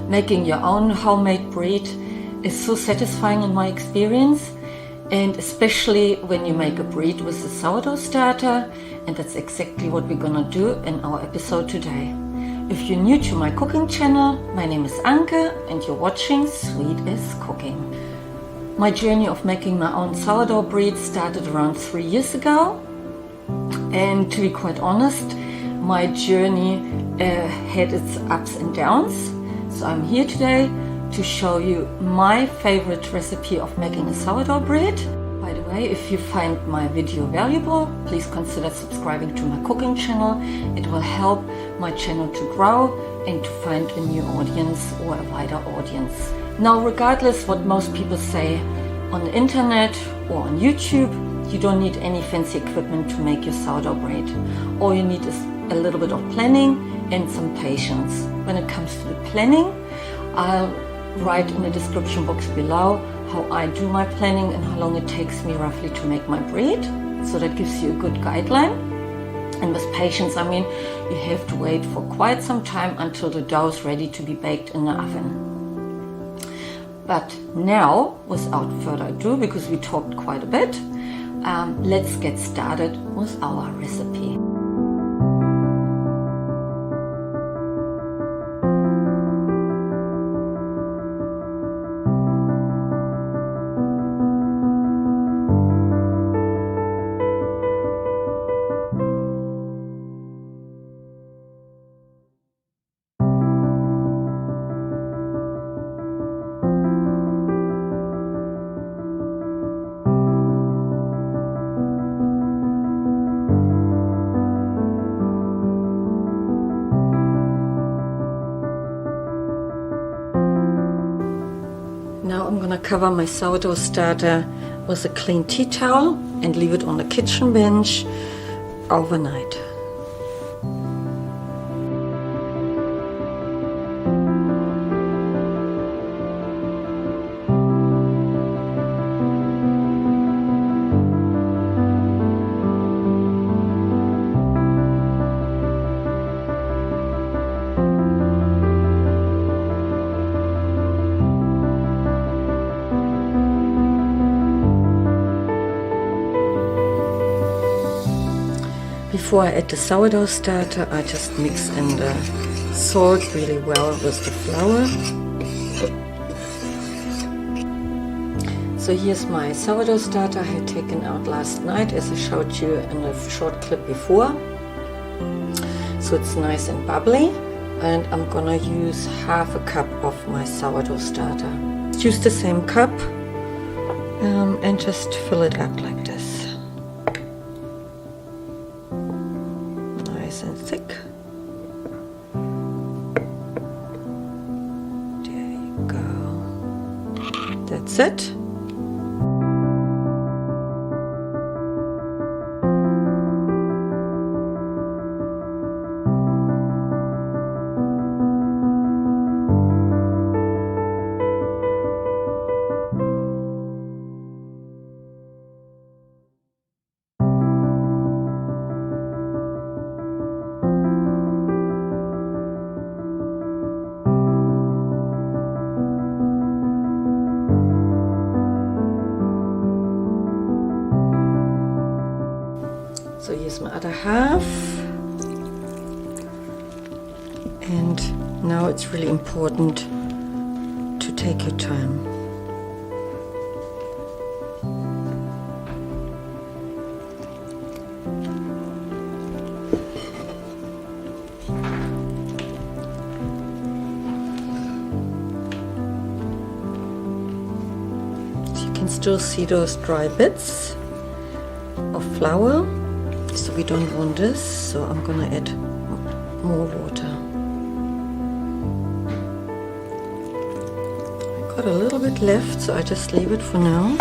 Making your own homemade bread is so satisfying in my experience, and especially when you make a bread with a sourdough starter, and that's exactly what we're gonna do in our episode today. If you're new to my cooking channel, my name is Anke and you're watching Sweet is Cooking. My journey of making my own sourdough bread started around 3 years ago, and to be quite honest, my journey had its ups and downs. So I'm here today to show you my favorite recipe of making a sourdough bread. By the way, if you find my video valuable, please consider subscribing to my cooking channel. It will help my channel to grow and to find a new audience or a wider audience. Now, regardless what most people say on the internet or on YouTube, you don't need any fancy equipment to make your sourdough bread. All you need is a little bit of planning and some patience. When it comes to the planning, I'll write in the description box below how I do my planning and how long it takes me roughly to make my bread. So that gives you a good guideline. And with patience, I mean, you have to wait for quite some time until the dough is ready to be baked in the oven. But now, without further ado, because we talked quite a bit, let's get started with our recipe. Now I'm gonna cover my sourdough starter with a clean tea towel and leave it on the kitchen bench overnight. Before I add the sourdough starter, I just mix in the salt really well with the flour. So here's my sourdough starter I had taken out last night, as I showed you in a short clip before. So it's nice and bubbly, and I'm gonna use half a cup of my sourdough starter. Use the same cup and just fill it up like this. And thick. There you go. That's it. So here's my other half, and now it's really important to take your time. So you can still see those dry bits of flour. So we don't want this, so I'm gonna add more water. I got a little bit left, so I just leave it for now.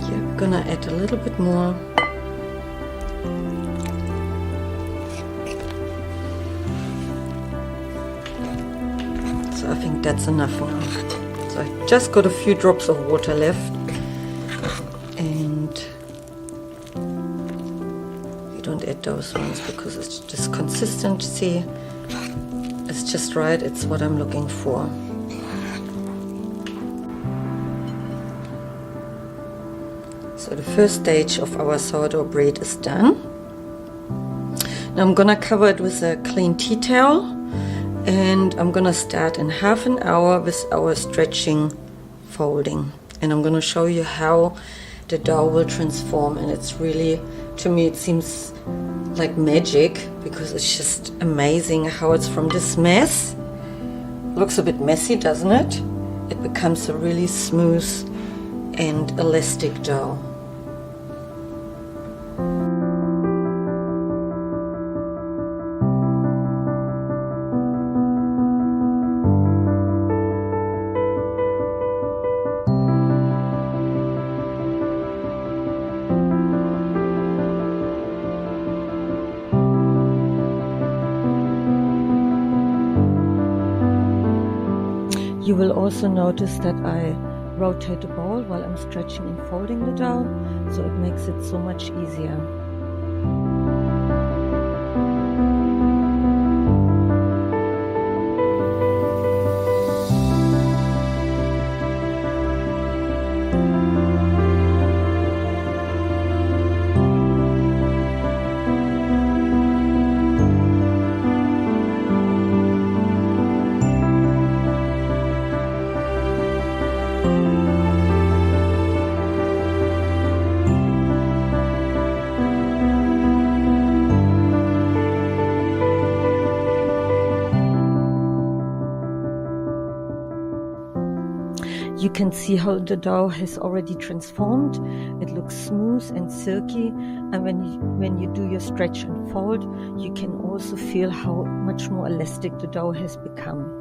Yeah, we're gonna add a little bit more. So I think that's enough now. So I just got a few drops of water left, you don't add those ones because it's just consistency. It's just right. It's what I'm looking for. So the first stage of our sourdough bread is done. Now I'm gonna cover it with a clean tea towel, and I'm gonna start in half an hour with our stretching folding. And I'm gonna show you how the dough will transform, and it's really, to me it seems like magic, because it's just amazing how it's from this mess. Looks a bit messy, doesn't it? It becomes a really smooth and elastic dough. You will also notice that I rotate the bowl while I'm stretching and folding the dough, so it makes it so much easier. You can see how the dough has already transformed. It looks smooth and silky, and when you do your stretch and fold, you can also feel how much more elastic the dough has become.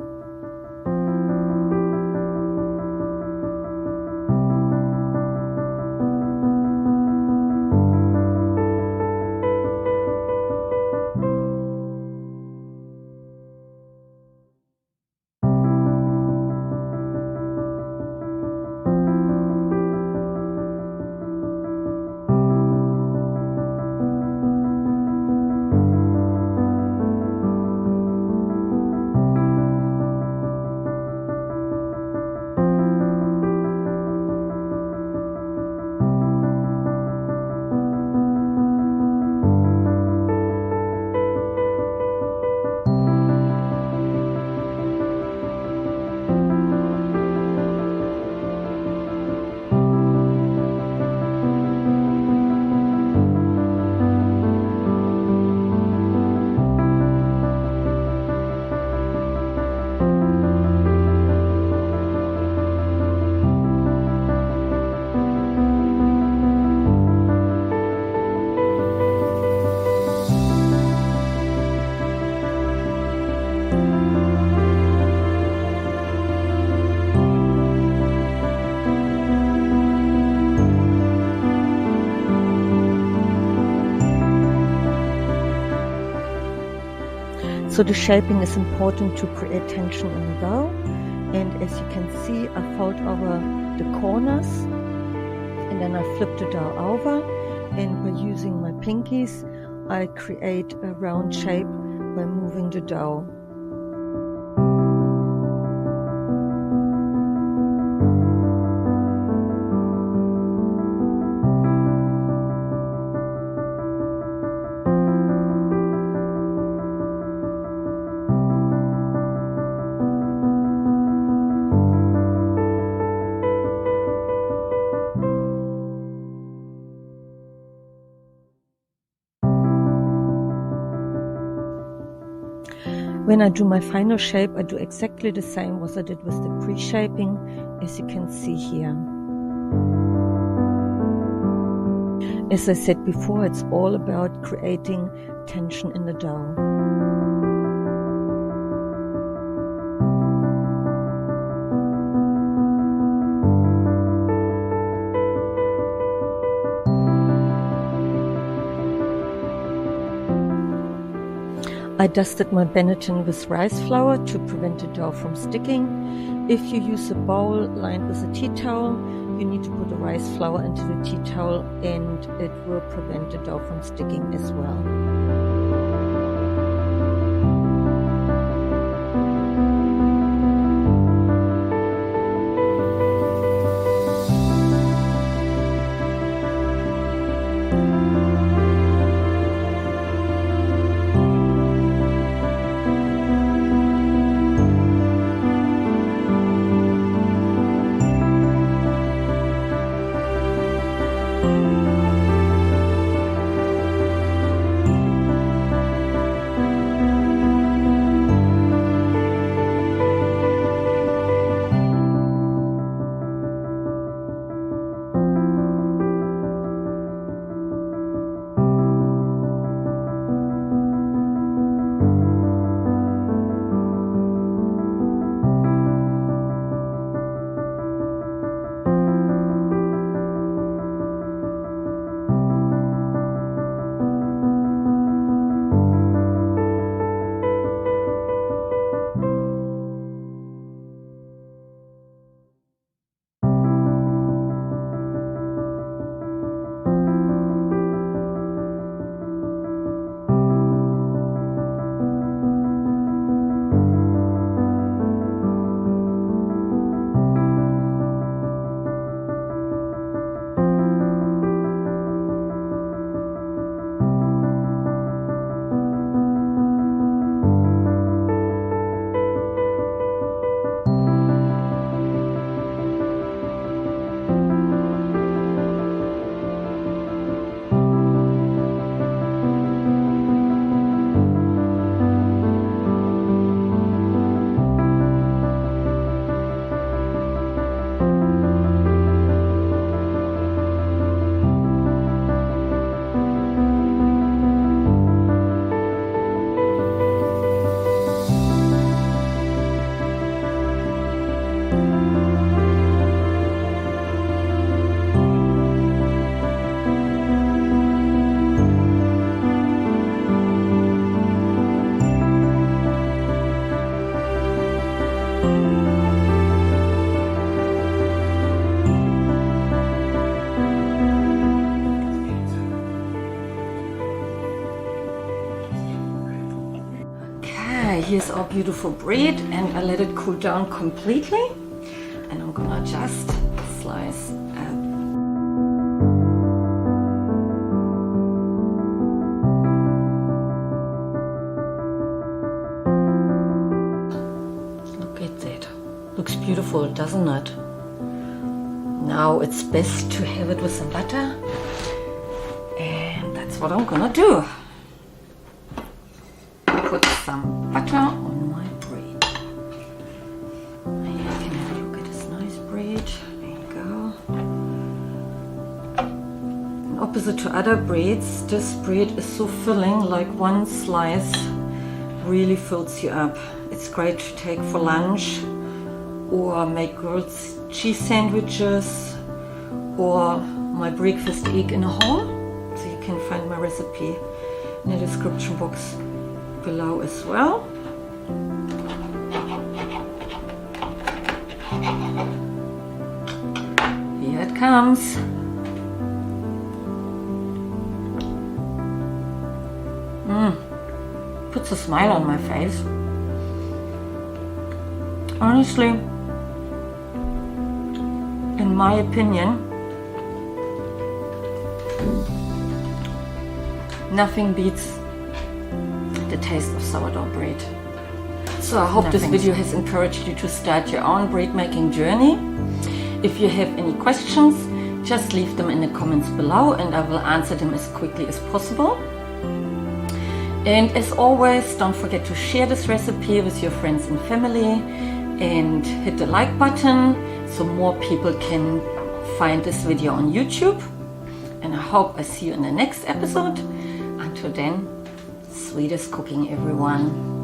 So the shaping is important to create tension in the dough, and as you can see, I fold over the corners and then I flip the dough over, and by using my pinkies I create a round shape by moving the dough. When I do my final shape, I do exactly the same as I did with the pre-shaping, as you can see here. As I said before, it's all about creating tension in the dough. I dusted my Benetton with rice flour to prevent the dough from sticking. If you use a bowl lined with a tea towel, you need to put the rice flour into the tea towel, and it will prevent the dough from sticking as well. Here's our beautiful bread, and I let it cool down completely, and I'm gonna just slice up. Look at that. Looks beautiful, doesn't it? Now it's best to have it with some butter, and that's what I'm gonna do. Put some butter on my bread. Here you can have a look at this nice bread. There you go. In opposite to other breads, this bread is so filling, like one slice really fills you up. It's great to take for lunch, or make grilled cheese sandwiches, or my breakfast egg in a home. So you can find my recipe in the description box below as well. Here it comes. Puts a smile on my face. Honestly, in my opinion, nothing beats the taste of sourdough bread. So I hope this video has encouraged you to start your own bread making journey. If you have any questions, just leave them in the comments below and I will answer them as quickly as possible. And as always, don't forget to share this recipe with your friends and family, and hit the like button so more people can find this video on YouTube. And I hope I see you in the next episode. Until then, sweetest cooking, everyone.